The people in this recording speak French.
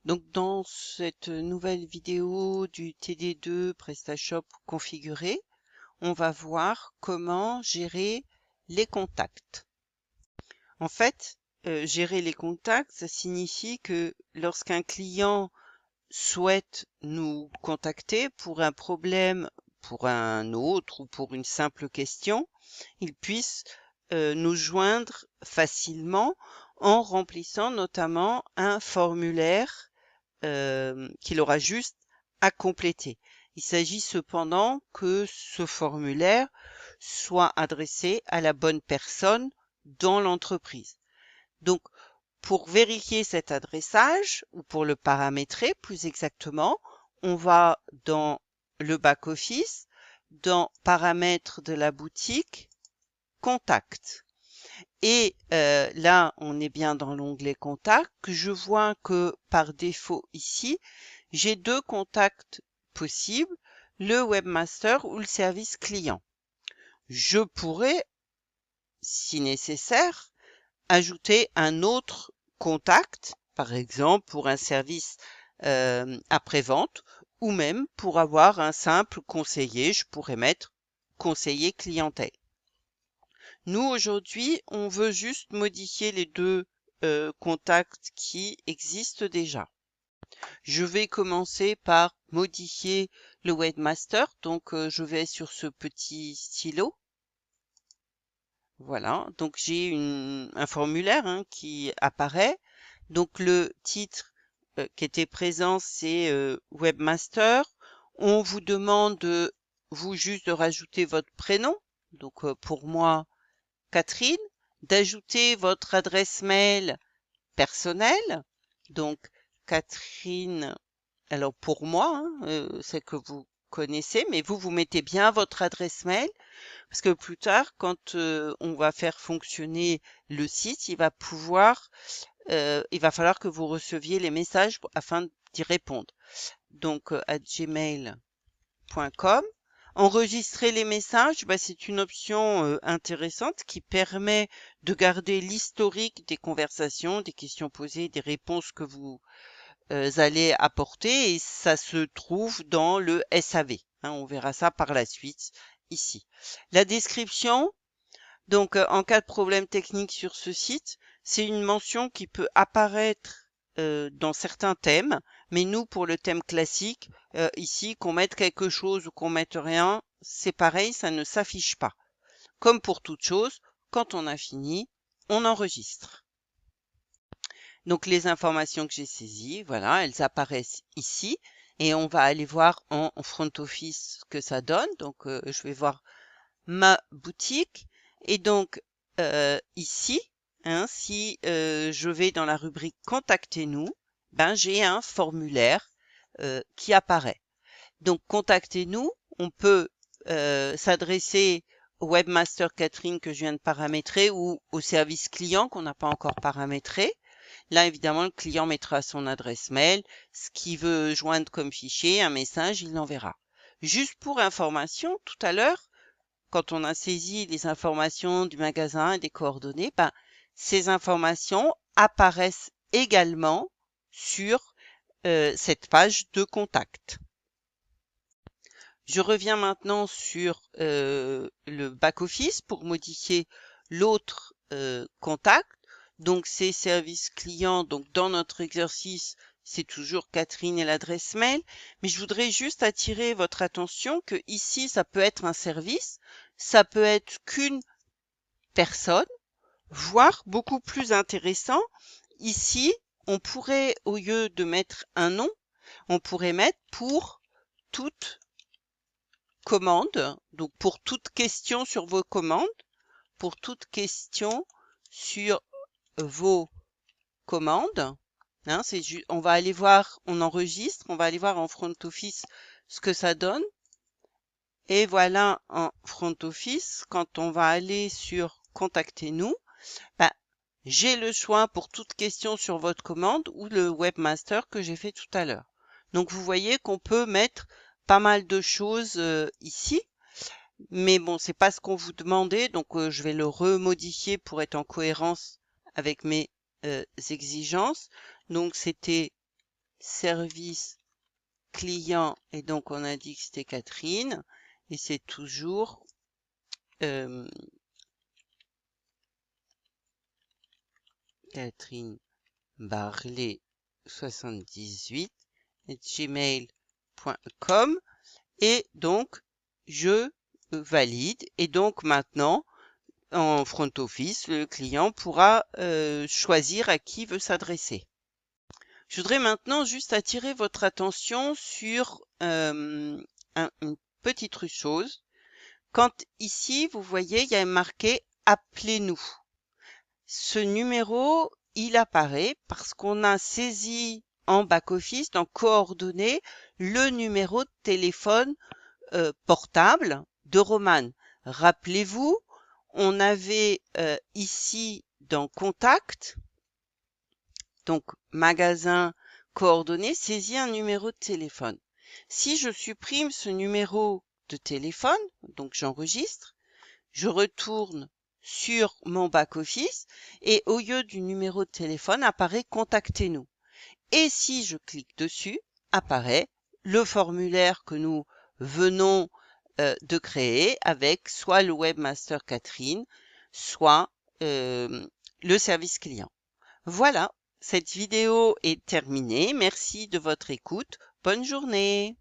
Donc dans cette nouvelle vidéo du TD2 PrestaShop configuré, on va voir comment gérer les contacts. En fait, gérer les contacts, ça signifie que lorsqu'un client souhaite nous contacter pour un problème, pour un autre ou pour une simple question, il puisse nous joindre facilement en remplissant notamment un formulaire qu'il aura juste à compléter. Il s'agit cependant que ce formulaire soit adressé à la bonne personne dans l'entreprise. Donc, pour vérifier cet adressage, ou pour le paramétrer plus exactement, on va dans le back-office, dans Paramètres de la boutique, Contact. Et là, on est bien dans l'onglet Contact. Je vois que par défaut ici, j'ai deux contacts possibles, le webmaster ou le service client. Je pourrais, si nécessaire, ajouter un autre contact, par exemple pour un service après-vente, ou même pour avoir un simple conseiller, je pourrais mettre conseiller clientèle. Nous, aujourd'hui, on veut juste modifier les deux contacts qui existent déjà. Je vais commencer par modifier le webmaster. Donc, je vais sur ce petit stylo. Voilà. Donc, j'ai un formulaire qui apparaît. Donc, le titre qui était présent, c'est webmaster. On vous demande, vous, juste de rajouter votre prénom. Donc, pour moi, Catherine, d'ajouter votre adresse mail personnelle. Donc, Catherine, alors pour moi, c'est que vous connaissez, mais vous mettez bien votre adresse mail parce que plus tard, quand on va faire fonctionner le site, il va falloir que vous receviez les messages afin d'y répondre. Donc, à gmail.com. Enregistrer les messages, c'est une option intéressante qui permet de garder l'historique des conversations, des questions posées, des réponses que vous allez apporter et ça se trouve dans le SAV. On verra ça par la suite ici. La description, donc en cas de problème technique sur ce site, c'est une mention qui peut apparaître dans certains thèmes, mais nous pour le thème classique, ici qu'on mette quelque chose ou qu'on mette rien, c'est pareil, ça ne s'affiche pas. Comme pour toute chose, quand on a fini, on enregistre. Donc les informations que j'ai saisies, voilà, elles apparaissent ici et on va aller voir en front office ce que ça donne. Donc je vais voir ma boutique et donc ici, si je vais dans la rubrique Contactez-nous, j'ai un formulaire qui apparaît. Donc contactez-nous, on peut s'adresser au webmaster Catherine que je viens de paramétrer ou au service client qu'on n'a pas encore paramétré. Là, évidemment, le client mettra son adresse mail, ce qu'il veut joindre comme fichier, un message, il l'enverra. Juste pour information, tout à l'heure, quand on a saisi les informations du magasin et des coordonnées, ces informations apparaissent également sur cette page de contact. Je reviens maintenant sur le back-office pour modifier l'autre contact. Donc, c'est service client. Donc, dans notre exercice, c'est toujours Catherine et l'adresse mail. Mais je voudrais juste attirer votre attention que ici, ça peut être un service, ça peut être qu'une personne, voire beaucoup plus intéressant. Ici, on pourrait, au lieu de mettre un nom, on pourrait mettre pour toute commande, donc pour toute question sur vos commandes, pour toute question sur vos commandes. On va aller voir, on enregistre, on va aller voir en front office ce que ça donne. Et voilà en front office, quand on va aller sur Contactez-nous, j'ai le choix pour toute question sur votre commande ou le webmaster que j'ai fait tout à l'heure. Donc vous voyez qu'on peut mettre pas mal de choses ici. Mais bon, c'est pas ce qu'on vous demandait, donc je vais le remodifier pour être en cohérence avec mes exigences. Donc c'était service client, et donc on a dit que c'était Catherine, et c'est toujours Catherine Barlet 78 gmail.com, et donc je valide, et donc maintenant en front office, le client pourra choisir à qui veut s'adresser. Je voudrais maintenant juste attirer votre attention sur une petite chose. Quand ici, vous voyez, il y a marqué « Appelez-nous ». Ce numéro, il apparaît parce qu'on a saisi en back-office, dans coordonnées, le numéro de téléphone portable de Romane. Rappelez-vous, on avait ici dans Contact, donc magasin coordonnées, saisi un numéro de téléphone. Si je supprime ce numéro de téléphone, donc j'enregistre, je retourne sur mon back-office et au lieu du numéro de téléphone apparaît « Contactez-nous ». Et si je clique dessus, apparaît le formulaire que nous venons de créer avec soit le webmaster Catherine, soit le service client. Voilà, cette vidéo est terminée. Merci de votre écoute. Bonne journée.